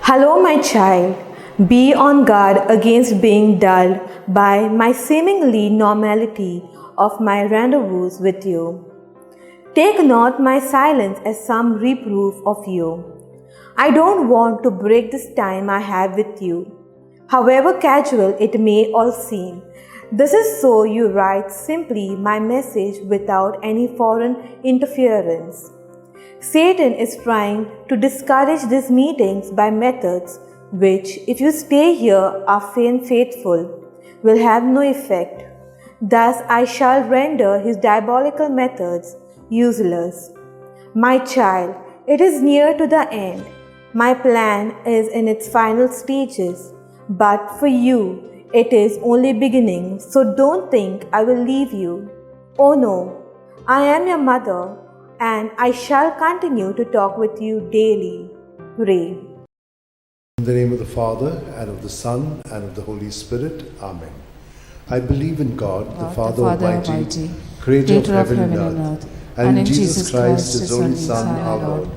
Hello, my child. Be on guard against being dulled by my seemingly normality of my rendezvous with you. Take not my silence as some reproof of you. I don't want to break this time I have with you. However casual it may all seem, this is so you write simply my message without any foreign interference. Satan is trying to discourage these meetings by methods which, if you stay here, are faithful, will have no effect. Thus I shall render his diabolical methods useless. My child, it is near to the end. My plan is in its final stages, but for you, it is only beginning, so don't think I will leave you. Oh no, I am your mother, and I shall continue to talk with you daily. Ray. In the name of the Father, and of the Son, and of the Holy Spirit. Amen. I believe in God, the Father Almighty, Creator of heaven and earth, and in Jesus Christ, His only Son, our Lord,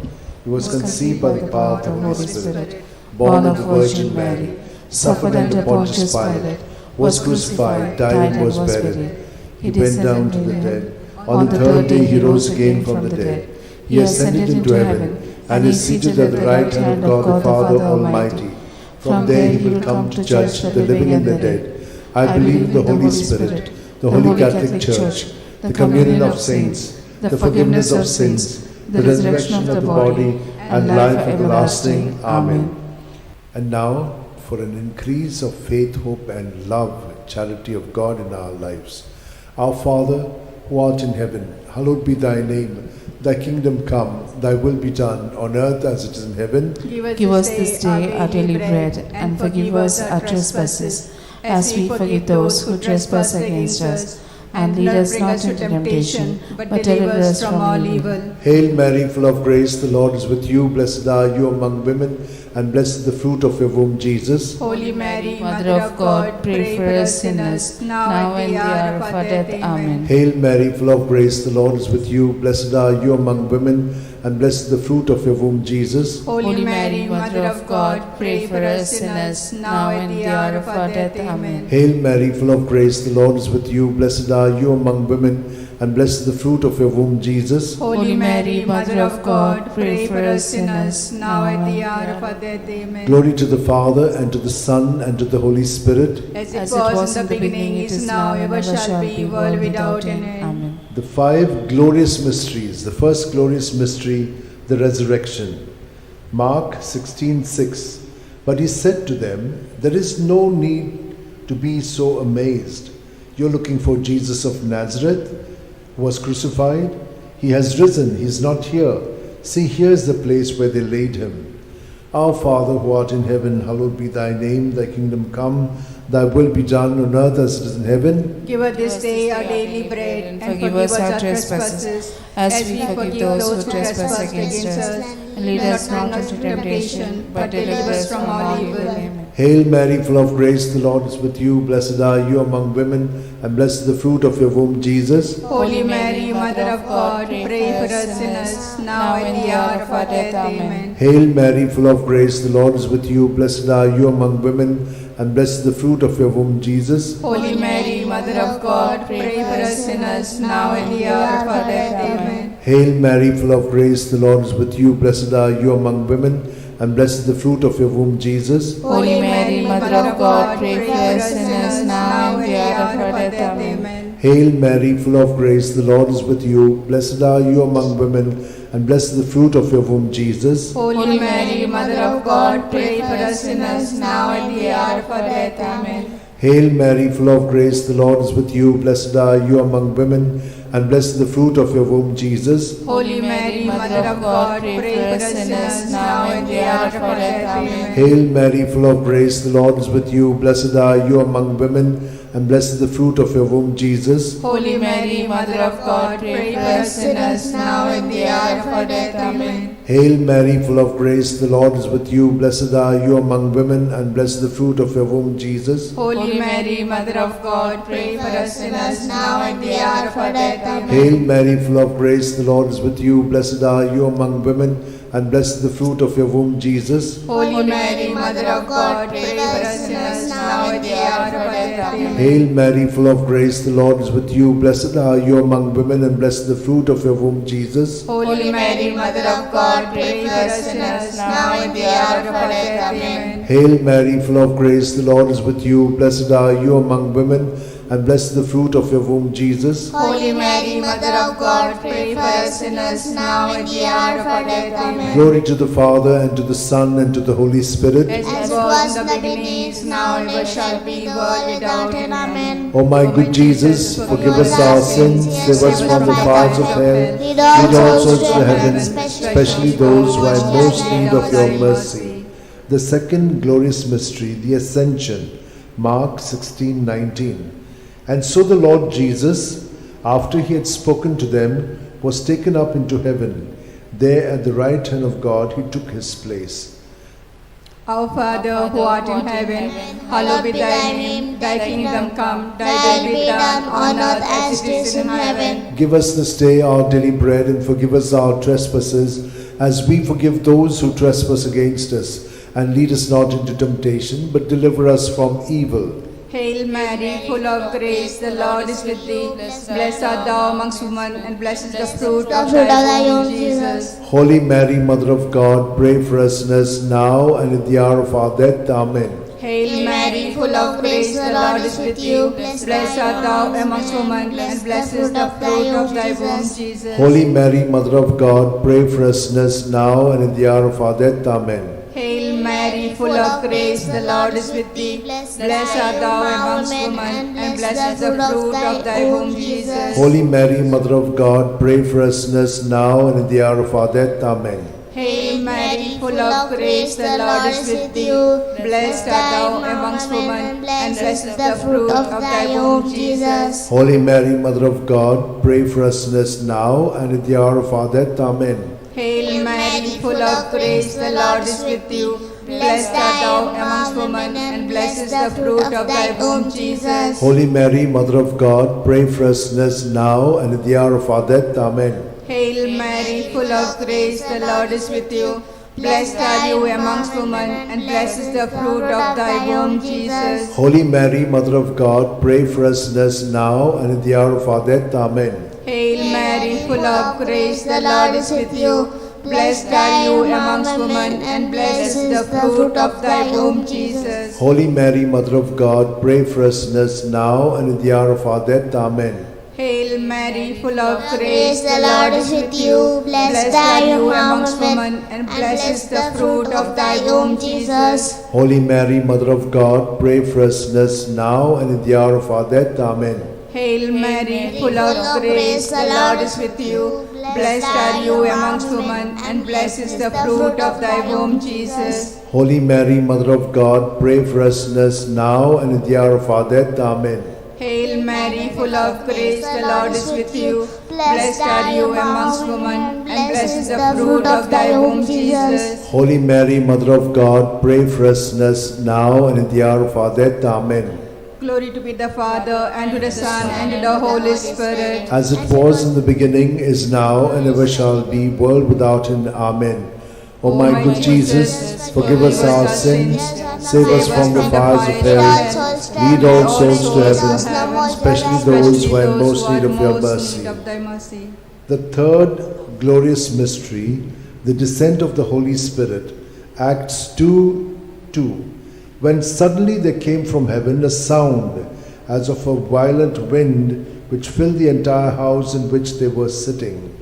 who was conceived by the power of the Holy Spirit, born of the Virgin Mary, suffered under Pontius Pilate, was crucified, died, and was buried. He went down to the dead. On the third day he rose again from the dead. He ascended into heaven, and is seated at the right hand of God the Father Almighty. From there he will come to judge the living and the dead. I believe in the Holy Spirit, the Holy Catholic Church, the communion of saints, the forgiveness of sins, the resurrection of the body, and life everlasting. Amen. And now, for an increase of faith, hope, and love, charity of God in our lives. Our Father, who art in heaven, hallowed be thy name. Thy kingdom come, thy will be done, on earth as it is in heaven. Give us this day our daily bread, and forgive us our trespasses, as we forgive those who trespass against us. And lead us not into temptation, but deliver us from all evil. Hail Mary, full of grace, the Lord is with you. Blessed are you among women, and blessed is the fruit of your womb, Jesus. Holy Mary, Mother of God, pray for us sinners, now and the hour of our death. Amen. Hail Mary, full of grace, the Lord is with you. Blessed are you among women, and blessed is the fruit of your womb, Jesus. Holy Mary, Mother of God, pray for us sinners, now and the hour of our death. Amen. Hail Mary, full of grace, the Lord is with you. Blessed are you among women, and blessed is the fruit of your womb, Jesus. Holy Mary, Mother of God, pray for us sinners, now and the hour of our death. Amen. Glory to the Father, and to the Son, and to the Holy Spirit. As it was in the beginning, it is now, ever shall be, world without end. Amen. The five glorious mysteries. The first glorious mystery, the resurrection. Mark 16:6. But he said to them, there is no need to be so amazed. You're looking for Jesus of Nazareth, who was crucified. He has risen, he is not here. See, here is the place where they laid him. Our Father, who art in heaven, hallowed be thy name. Thy kingdom come, thy will be done on earth as it is in heaven. Give us this day our daily bread, and forgive us our trespasses, as we forgive those who trespass against us. And lead us not into temptation, but deliver us from all evil. Amen. Hail Mary, full of grace, the Lord is with you. Blessed are you among women, and blessed is the fruit of your womb, Jesus. Holy Mary, Mother of God, pray for us sinners, now and the hour of our death. Amen. Hail Mary, full of grace, the Lord is with you. Blessed are you among women, and blessed is the fruit of your womb, Jesus. Holy Mary, Mother of God, pray for us sinners, now and the hour of our death. Amen. Hail Mary, full of grace, the Lord is with you. Blessed are you among women, and blessed is the fruit of your womb, Jesus. Holy Mary, Mother of God, pray for us sinners, now and the hour of our death. Amen. Hail Mary, full of grace, the Lord is with you. Blessed are you among women, and blessed is the fruit of your womb, Jesus. Holy Mary, Mother of God, pray for us sinners, now and the hour of our death. Amen. Hail Mary, full of grace, the Lord is with you. Blessed are you among women, and blessed is the fruit of your womb, Jesus. Holy Mary, Mother of God, pray for us sinners, now and the hour of our death. Amen. Hail Mary, full of grace, the Lord is with you. Blessed are you among women, and blessed is the fruit of your womb, Jesus. Holy Mary, Mother of God, pray for us sinners, now and the hour of our death. Amen. Hail Mary, full of grace, the Lord is with you. Blessed are you among women, and blessed is the fruit of your womb, Jesus. Holy Mary, Mother of God, pray for us sinners, now and the hour of our death. Amen. Hail Mary, full of grace, the Lord is with you. Blessed are you among women, and blessed is the fruit of your womb, Jesus. Holy Mary, Mother of God, pray for us sinners, now at the hour of our death. Amen. Hail Mary, full of grace, the Lord is with you. Blessed are you among women, and blessed is the fruit of your womb, Jesus. Holy Mary, Mother of God, pray for us sinners, now at the hour of our death. Amen. Hail Mary, full of grace, the Lord is with you. Blessed are you among women, and blessed is the fruit of your womb, Jesus. Holy Mary, Mother of God, pray for us sinners, now at the hour of our death. Amen. Glory to the Father, and to the Son, and to the Holy Spirit. As it was in the beginning, is now, and ever shall be, world without end. Amen. O my good Jesus, forgive us our sins, save us from the fires of hell, lead all souls to heaven, especially those who are in most need of your mercy. The second glorious mystery, the Ascension, Mark 16:19. And so the Lord Jesus, after he had spoken to them, was taken up into heaven. There at the right hand of God he took his place. Our Father, who art in heaven, hallowed be thy name. Thy kingdom come, thy will be done on earth as it is in heaven. Give us this day our daily bread, and forgive us our trespasses, as we forgive those who trespass against us. And lead us not into temptation, but deliver us from evil. Hail Mary, full of grace, the Lord is with thee. Blessed art thou amongst women, and blessed is the fruit of thy womb, Jesus. Holy Mary, Mother of God, pray for us sinners now and at the hour of our death. Amen. Hail Mary, full of grace, the Lord is with you. Blessed art thou amongst women, and blessed is the fruit of thy womb, Jesus. Holy Mary, Mother of God, pray for us sinners now and at the hour of our death. Amen. Hail Mary, full of grace, the Lord is with thee. Blessed art thou amongst women, and blessed is the fruit of thy womb, Jesus. Holy Mary, Mother of God, pray for us sinners now and at the hour of our death. Amen. Hail Mary, full of grace, the Lord is with you. Blessed art thou amongst women, and blessed is the fruit of thy womb, Jesus. Holy Mary, Mother of God, pray for us sinners now and at the hour of our death. Amen. Hail Mary, full of grace, the Lord is with you. Blessed art thou amongst women, and blessed is the fruit of thy womb, Jesus. Holy Mary, Mother of God, pray for us sinners now and at the hour of our death. Amen. Hail Mary, full of grace, the Lord is with you. Blessed are you amongst women, and blessed is the fruit of thy womb, Jesus. Holy Mary, Mother of God, pray for us sinners now and at the hour of our death. Amen. Hail Mary, full of grace, the Lord is with you. Blessed are you amongst women, and blessed is the fruit of thy womb, Jesus. Holy Mary, Mother of God, pray for us sinners now and at the hour of our death. Amen. Hail Mary, full of grace, the Lord is with you. Blessed are you amongst women, and blessed is the fruit of thy womb, Jesus. Holy Mary, Mother of God, pray for us sinners now and at the hour of our death. Amen. Hail Mary, full of grace, the Lord is with you. Blessed are you amongst women, and blessed is the fruit of thy womb, Jesus. Holy Mary, Mother of God, pray for us sinners now and at the hour of our death. Amen. Hail Mary, full of grace, the Lord is with you. Blessed are you amongst women, and blessed is the fruit of thy womb, Jesus. Holy Mary, Mother of God, pray for us sinners now and at the hour of our death. Amen. Glory to be the Father, and to the Son, and to the Holy Spirit. As it was in the beginning, is now, and ever shall be, world without end. Amen. O my good Jesus, forgive us our sins, save us from the fires of hell, lead all souls to heaven, especially those who are in most need of your mercy. The third glorious mystery, the descent of the Holy Spirit, Acts 2:2. When suddenly there came from heaven a sound as of a violent wind, which filled the entire house in which they were sitting.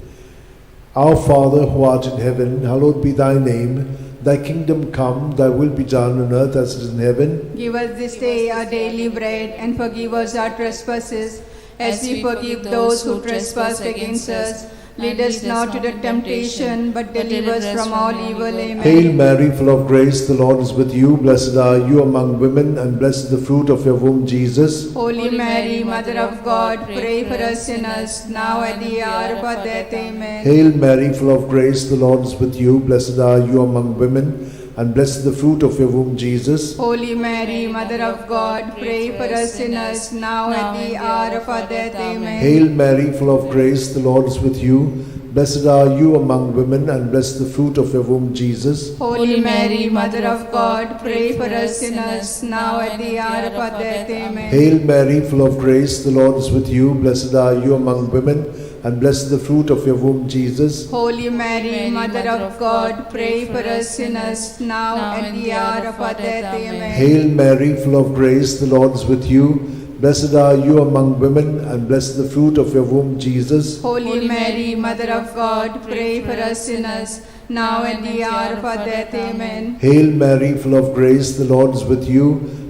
Our Father, who art in heaven, hallowed be thy name. Thy kingdom come, thy will be done on earth as it is in heaven. Give us this day our daily bread, and forgive us our trespasses, as we forgive those who trespass against us. Lead us not to the temptation, but deliver us from all evil. Amen. Hail Mary, full of grace, the Lord is with you. Blessed are you among women, and blessed is the fruit of your womb, Jesus. Holy Mary, Mother of God, pray for us sinners, now at the hour of our death. Amen. Hail Mary, full of grace, the Lord is with you. Blessed are you among women, and blessed is the fruit of your womb, Jesus. Holy Mary, Mother of God, pray for us sinners, now at the hour of our death. Amen. Hail Mary, full of grace, the Lord is with you. Blessed are you among women, and blessed the fruit of your womb, Jesus. Holy Mary, Mother of God, pray for us sinners, now at the hour of our death. Amen. Hail Mary, full of grace, the Lord is with you. Blessed are you among women, and blessed the fruit of your womb, Jesus. Holy Mary, Mother of God, pray for us sinners, now at the hour of our death. Amen. Hail Mary, full of grace, the Lord is with you. Blessed are you among women, and blessed the fruit of your womb, Jesus. Holy Mary, Mother of God, pray for us sinners, now at the hour of our death. Amen. Hail Mary, full of grace, the Lord is with you.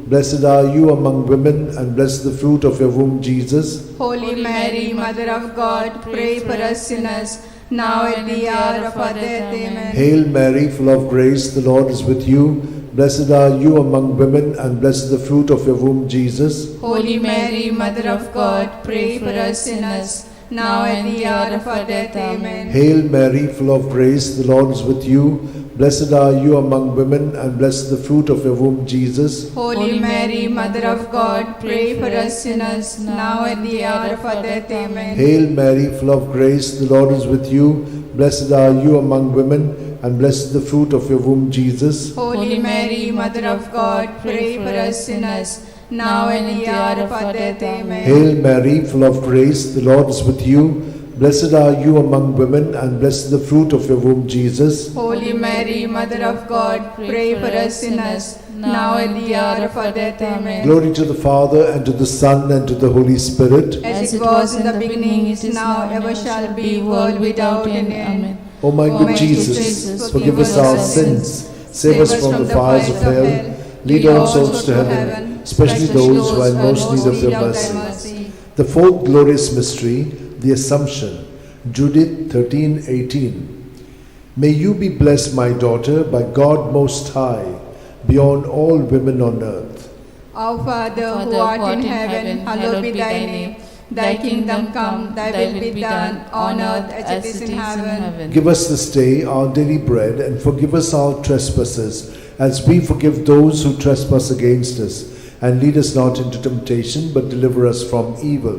Blessed are you among women, and blessed the fruit of your womb, Jesus. Holy Mary, Mother of God, pray for us sinners, now at the hour of our death. Amen. Hail Mary, full of grace, the Lord is with you. Blessed are you among women, and blessed the fruit of your womb, Jesus. Holy Mary, Mother of God, pray for us sinners, now at the hour of our death. Amen. Hail Mary, full of grace, the Lord is with you. Blessed are you among women, and blessed the fruit of your womb, Jesus. Holy Mary, Mother of God, pray for us sinners, now at the hour of our death. Amen. Hail Mary, full of grace, the Lord is with you. Blessed are you among women, and blessed the fruit of your womb, Jesus. Holy Mary, Mother of God, pray for us sinners, now at the hour of our death. Amen. Hail Mary, full of grace, the Lord is with you. Blessed are you among women, and blessed the fruit of your womb, Jesus. Holy Mary, Mother of God, pray for us sinners, now at the hour of our death. Amen. Glory to the Father, and to the Son, and to the Holy Spirit. As it was in the beginning, is now, ever shall be, world without end. Amen. O my good Jesus, forgive us our sins, save us from the fires of hell, lead all souls to heaven, especially those who are in most need of your mercy. The fourth glorious mystery, the Assumption. Judith 13:18. May you be blessed, my daughter, by God Most High, beyond all women on earth. Our Father, who art in heaven, hallowed be thy name. Thy kingdom come, thy will be done, on earth as it is in heaven. Give us this day our daily bread, and forgive us our trespasses, as we forgive those who trespass against us. And lead us not into temptation, but deliver us from evil.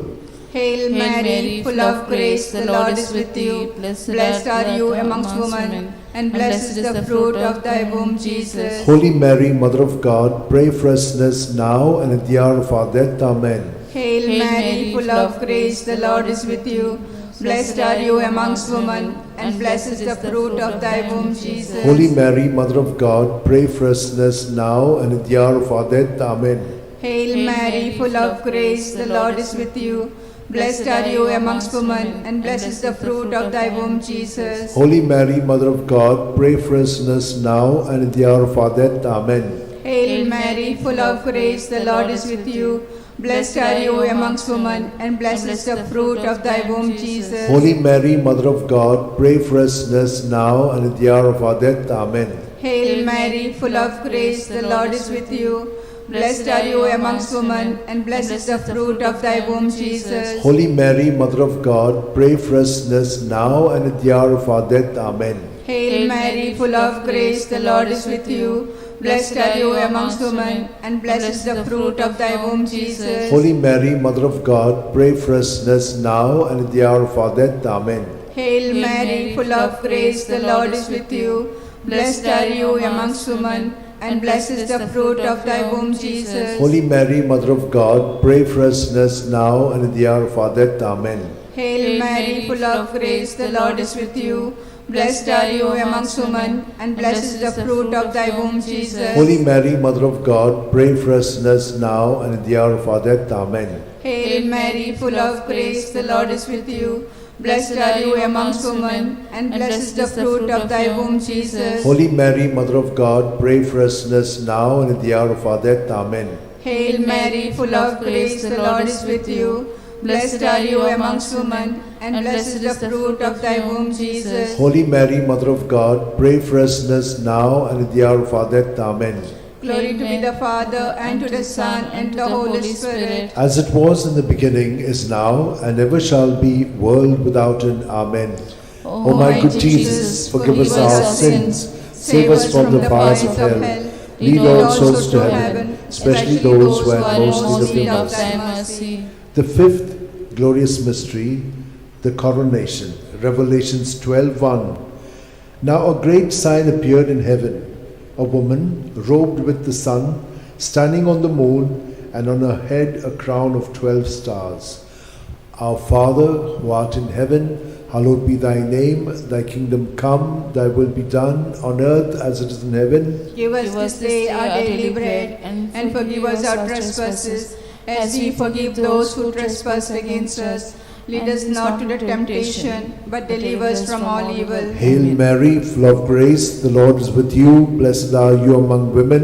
Hail Mary, full of grace, the Lord is with you. Blessed are you amongst women, and blessed is the fruit of thy womb, Jesus. Holy Mary, Mother of God, pray for us sinners now and at the hour of our death. Amen. Hail Mary, full of grace, the Lord is with you. Blessed are you amongst women, and blessed is the fruit of thy womb, Jesus. Holy Mary, Mother of God, pray for us sinners now and at the hour of our death. Amen. Hail Mary, full of grace, the Lord is with you. Blessed are you amongst women, and blessed is the fruit of thy womb, Jesus. Holy Mary, Mother of God, pray for us sinners now and at the hour of our death. Amen. Hail Mary, full of grace, the Lord is with you. Blessed are you amongst women, and blessed is the fruit of thy womb, Jesus. Holy Mary, Mother of God, pray for us sinners now and at the hour of our death. Amen. Hail Mary, full of grace, the Lord is with you. Blessed are you amongst women, and blessed is the fruit of thy womb, Jesus. Holy Mary, Mother of God, pray for us sinners now and at the hour of our death. Amen. Hail Mary, full of grace, the Lord is with you. Blessed are you amongst women, and blessed is the fruit of thy womb, Jesus. Holy Mary, Mother of God, pray for us sinners now and at the hour of our death. Amen. Hail Mary, full of grace, the Lord is with you. Blessed are you amongst women, and blessed is the fruit of thy womb, Jesus. Holy Mary, Mother of God, pray for us sinners now and at the hour of our death. Amen. Hail Mary, full of grace, the Lord is with you. Blessed are you amongst women, and blessed is the fruit of thy womb, Jesus. Holy Mary, Mother of God, pray for us sinners now and at the hour of our death. Amen. Hail Mary, full of grace, the Lord is with you. Blessed are you amongst women, and blessed is the fruit of thy womb, Jesus. Holy Mary, Mother of God, pray for us sinners now and at the hour of our death. Amen. Hail Mary, full of grace, the Lord is with you. Blessed are you amongst women, and blessed is the fruit of thy womb, Jesus. Holy Mary, Mother of God, pray for us sinners now and at the hour of our death. Amen. Glory to be the Father, and to the Son, and to the Holy Spirit. As it was in the beginning, is now, and ever shall be, world without end. Amen. O my good Jesus, forgive us our sins, save us from the fires of hell, lead all souls to heaven, especially those who have most need of your mercy. The fifth glorious mystery, The coronation. Revelations 12:1. Now a great sign appeared in heaven, a woman robed with the sun, standing on the moon, and on her head a crown of 12 stars. Our Father, who art in heaven, hallowed be thy name. Thy kingdom come, thy will be done on earth as it is in heaven. Give us this day our daily bread, and forgive us our trespasses, as we forgive those who trespass against us. Lead us not to the temptation, but deliver us from all evil. Hail Mary, full of grace, the Lord is with you. Blessed are you among women,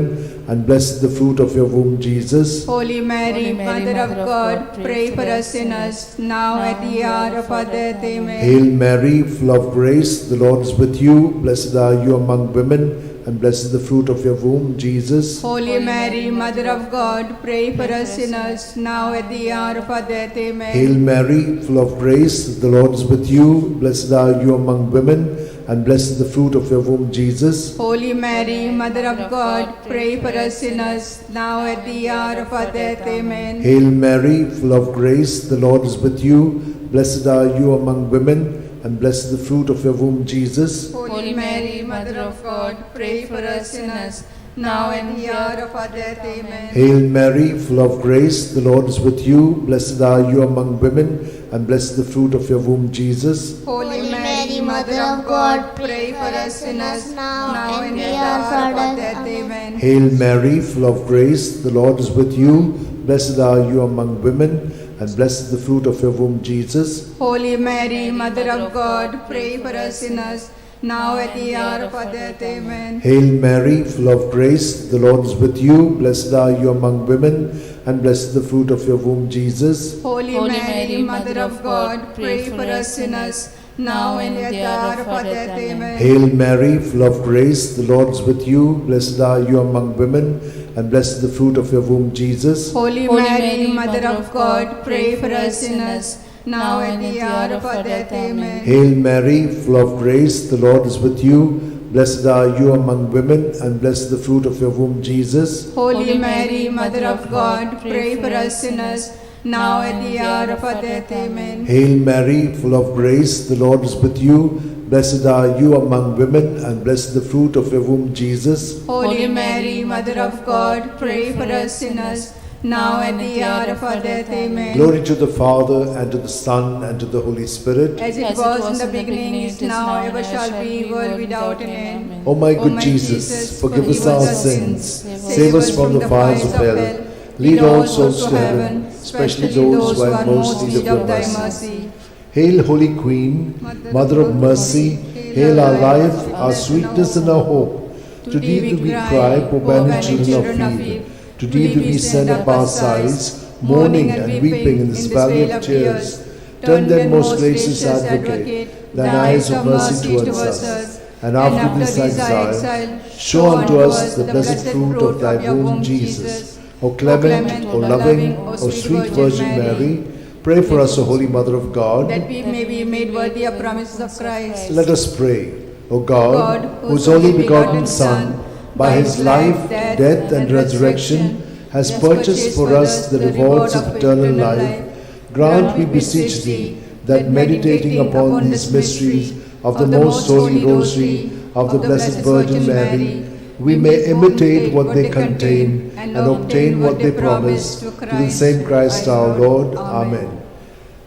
and blessed is the fruit of your womb, Jesus. Holy Mary, Mother of God, pray for us sinners, now at the hour of our death. Amen. Hail Mary, full of grace, the Lord is with you. Blessed are you among women, and blessed is the fruit of your womb, Jesus. Holy Mary, Mother of God, pray for us sinners, now at the hour of our death. Amen. Hail Mary, full of grace, the Lord is with you. Blessed are you among women, and blessed is the fruit of your womb, Jesus. Holy Mary, Mother of God, pray for us sinners, now at the hour of our death. Amen. Hail Mary, full of grace, the Lord is with you. Blessed are you among women, and blessed is the fruit of your womb, Jesus. Holy Mary, Mother of God, pray for us sinners, now and the hour of our death. Amen. Hail Mary, full of grace, the Lord is with you. Blessed are you among women, and blessed is the fruit of your womb, Jesus. Holy Mary, Mother of God, pray for us sinners, now and at the hour of our death. Amen. Hail Mary, full of grace, the Lord is with you. Blessed are you among women, and blessed is the fruit of your womb, Jesus. Holy Mary, Mother of God, pray for us sinners, now at the hour of our death. Amen. Hail Mary, full of grace, the Lord is with you. Blessed are you among women, and blessed is the fruit of your womb, Jesus. Holy Mary, Mother of God, pray for us sinners, now and at the hour of our death. Amen. Hail Mary, full of grace, the Lord is with you. Blessed are you among women, and blessed is the fruit of your womb, Jesus. Holy Mary, Mother of God, pray for us sinners, now and at the hour of our death. Amen. Hail Mary, full of grace, the Lord is with you. Blessed are you among women, and blessed is the fruit of your womb, Jesus. Holy Mary, Mother of God, pray for us sinners, now at the hour of our death. Amen. Hail Mary, full of grace, the Lord is with you. Blessed are you among women, and blessed is the fruit of your womb, Jesus. Holy Mary, Mother of God, pray for us sinners, now at the hour of our death. Amen. Glory to the Father, and to the Son, and to the Holy Spirit. As it was in the beginning, is now, ever shall be, world without an end. O my good Jesus, forgive us our sins, save us from the fires of hell, lead all souls to heaven, especially those who are in most need of thy mercy. Hail, Holy Queen, Mother of Mercy, hail our life, our sweetness, and our hope. To thee do we cry, poor abandoned children of Eve. To thee do we send up our sighs, mourning and weeping in this valley of tears. Turn then, most gracious Advocate, thine eyes of mercy towards us, and after this exile, show unto us the blessed fruit of thy womb, Jesus. O clement, O loving, O sweet Virgin Mary, pray for us, O Holy Mother of God, that we may be made worthy of promises of Christ. Let us pray. O God, whose only begotten Son, by his life, death, and resurrection, has purchased for us the rewards of eternal life, grant, we beseech thee, that meditating upon these mysteries of the most holy Rosary of the Blessed Virgin Mary, we may imitate what they contain and obtain what they promise, through the same Christ our Lord. Amen.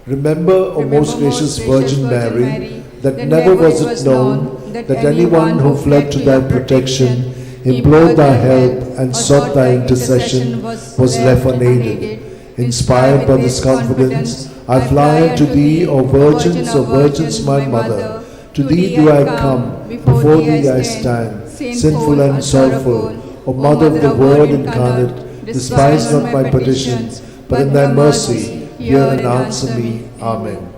Remember, O most gracious Virgin Mary, that never was it known that anyone who fled to thy protection, implored thy help, and sought thy intercession was left unaided. Inspired by this confidence, I fly unto thee, O Virgins, my Mother. To thee do I come, before thee I stand, sinful and sorrowful. O Mother of the Word incarnate, despise not my petitions, but in thy mercy hear and answer me. Amen.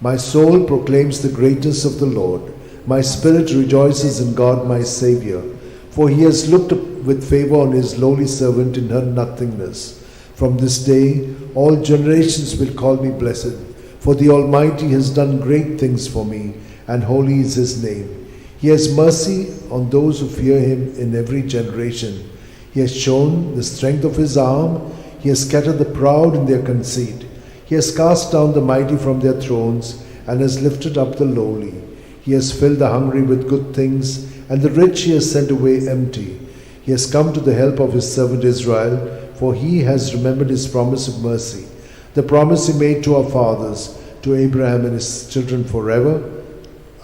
My soul proclaims the greatness of the Lord. My spirit rejoices in God my Saviour, for he has looked with favor on his lowly servant in her nothingness. From this day all generations will call me blessed, for the Almighty has done great things for me, and holy is his name. He has mercy on those who fear him in every generation. He has shown the strength of his arm. He has scattered the proud in their conceit. He has cast down the mighty from their thrones, and has lifted up the lowly. He has filled the hungry with good things, and the rich he has sent away empty. He has come to the help of his servant Israel, for he has remembered his promise of mercy, the promise he made to our fathers, to Abraham and his children forever.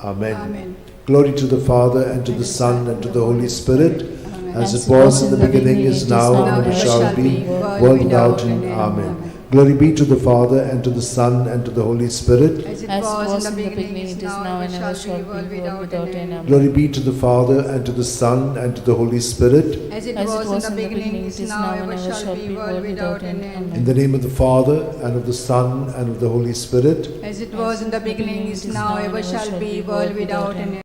Amen. Amen. Glory to the Father, and to the Son, and to the Holy Spirit, as it was in the beginning, is now, and ever shall be, world without end. Amen. Glory be to the Father, and to the Son, and to the Holy Spirit. As it As was in the beginning, it is now, and ever shall be, world without end. Amen. Glory be to the Father, and to the Son, and to the Holy Spirit. As it was in the beginning, it is now, and ever shall be, world without end. In the name of the Father, and of the Son, and of the Holy Spirit. As it was in the beginning, is now, ever shall be, world without end.